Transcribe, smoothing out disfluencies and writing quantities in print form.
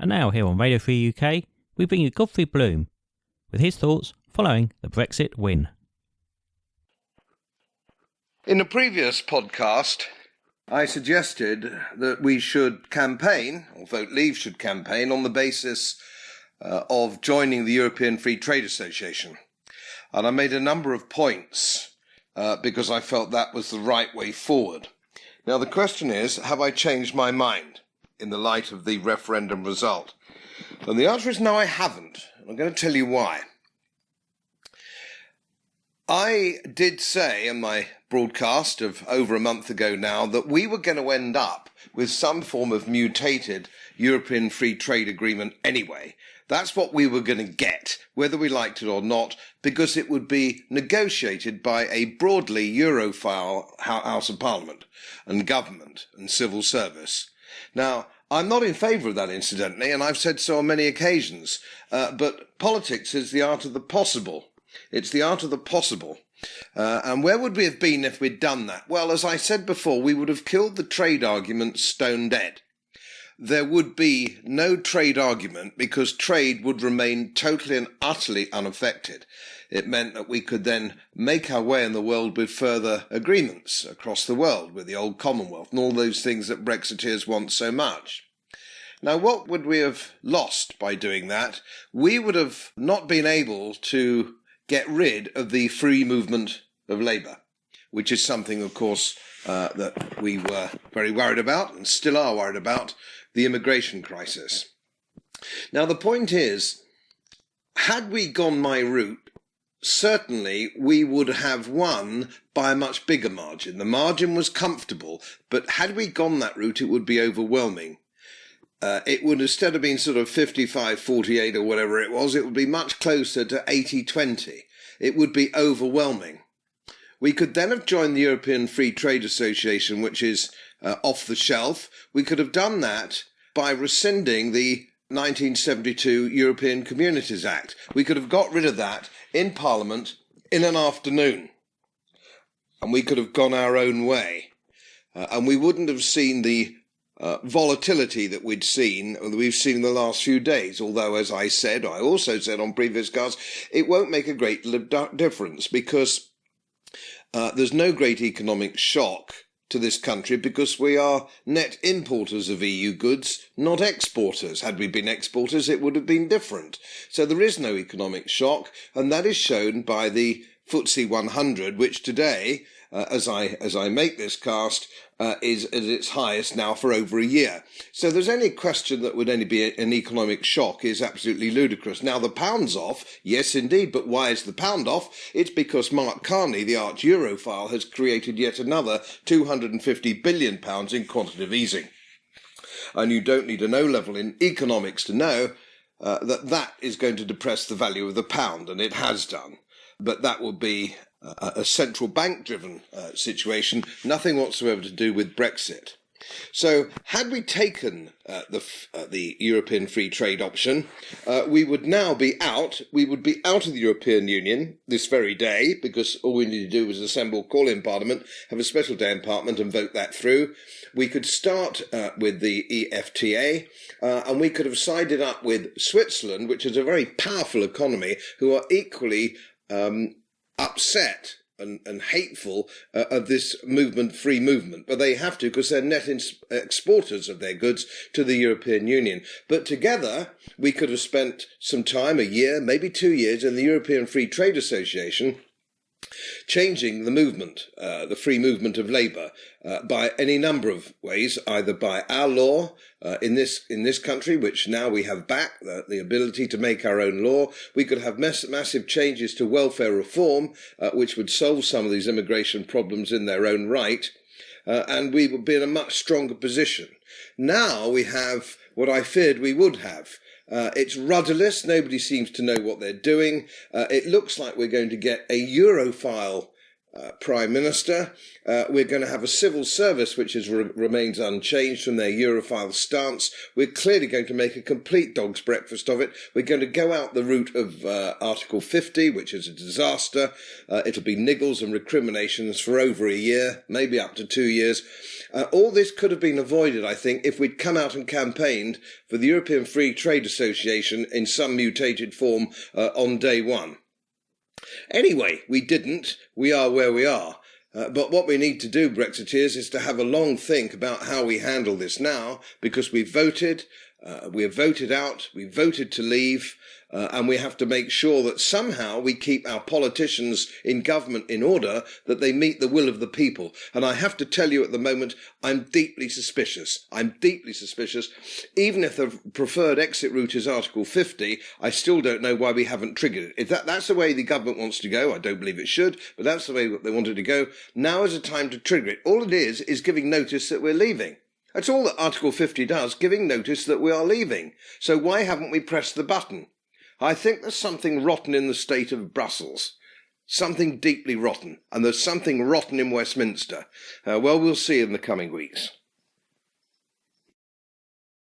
And now here on Radio Free UK, we bring you Godfrey Bloom with his thoughts following the Brexit win. In a previous podcast, I suggested that we should campaign, or Vote Leave should campaign, on the basis of joining the European Free Trade Association. And I made a number of points because I felt that was the right way forward. Now the question is, have I changed my mind in the light of the referendum result? And the answer is no, I haven't. I'm going to tell you why. I did say in my broadcast of over a month ago now that we were going to end up with some form of mutated European Free Trade Agreement anyway. That's what we were going to get, whether we liked it or not, because it would be negotiated by a broadly Europhile House of Parliament and government and civil service. Now, I'm not in favour of that, incidentally, and I've said so on many occasions, but politics is the art of the possible. It's the art of the possible. And where would we have been if we'd done that? Well, as I said before, we would have killed the trade argument stone dead. There would be no trade argument because trade would remain totally and utterly unaffected. It meant that we could then make our way in the world with further agreements across the world with the old Commonwealth and all those things that Brexiteers want so much. Now, what would we have lost by doing that? We would have not been able to get rid of the free movement of labour, which is something, of course, that we were very worried about and still are worried about, the immigration crisis. Now, the point is, had we gone my route, certainly we would have won by a much bigger margin. The margin was comfortable, but had we gone that route, it would be overwhelming. It would, instead of being sort of 55-48 or whatever it would be much closer to 80-20. It would be overwhelming. We could then have joined the European Free Trade Association, which is off the shelf. We could have done that by rescinding the 1972 European Communities Act. We could have got rid of that in Parliament in an afternoon. And we could have gone our own way. And we wouldn't have seen the volatility that we've seen in the last few days, although, as I also said on previous casts, it won't make a great difference because there's no great economic shock to this country because we are net importers of EU goods, not exporters. Had we been exporters, it would have been different. So there is no economic shock, and that is shown by the FTSE 100, which today, as I make this cast, is at its highest now for over a year. So there's any question that would only be an economic shock is absolutely ludicrous. Now the pound's off, yes indeed, but why is the pound off? It's because Mark Carney, the arch Europhile, has created yet another £250 billion in quantitative easing. And you don't need an O-level in economics to know that is going to depress the value of the pound, and it has done. But that will be a central bank-driven situation, nothing whatsoever to do with Brexit. So, had we taken the European free trade option, we would now be out. We would be out of the European Union this very day, because all we need to do was assemble, call in Parliament, have a special day in Parliament and vote that through. We could start with the EFTA, and we could have sided up with Switzerland, which is a very powerful economy, who are equally upset and hateful of this free movement, but they have to because they're net exporters of their goods to the European Union. But together, we could have spent some time, a year, maybe 2 years, in the European Free Trade Association, changing the movement, the free movement of labour, by any number of ways, either by our law in this country, which now we have back, the ability to make our own law. We could have massive changes to welfare reform, which would solve some of these immigration problems in their own right, and we would be in a much stronger position. Now we have what I feared we would have. It's rudderless. Nobody seems to know what they're doing. It looks like we're going to get a Europhile Prime Minister. We're going to have a civil service which remains unchanged from their Europhile stance. We're clearly going to make a complete dog's breakfast of it. We're going to go out the route of Article 50, which is a disaster. It'll be niggles and recriminations for over a year, maybe up to 2 years. All this could have been avoided, I think, if we'd come out and campaigned for the European Free Trade Association in some mutated form on day one. Anyway, we didn't. We are where we are. But what we need to do, Brexiteers, is to have a long think about how we handle this now, because we voted out, we voted to leave, and we have to make sure that somehow we keep our politicians in government in order, that they meet the will of the people. And I have to tell you at the moment, I'm deeply suspicious. Even if the preferred exit route is Article 50, I still don't know why we haven't triggered it. If that's the way the government wants to go, I don't believe it should, but that's the way they wanted to go. Now is the time to trigger it. All it is giving notice that we're leaving. That's all that Article 50 does, giving notice that we are leaving. So why haven't we pressed the button? I think there's something rotten in the state of Brussels. Something deeply rotten. And there's something rotten in Westminster. Well, we'll see in the coming weeks.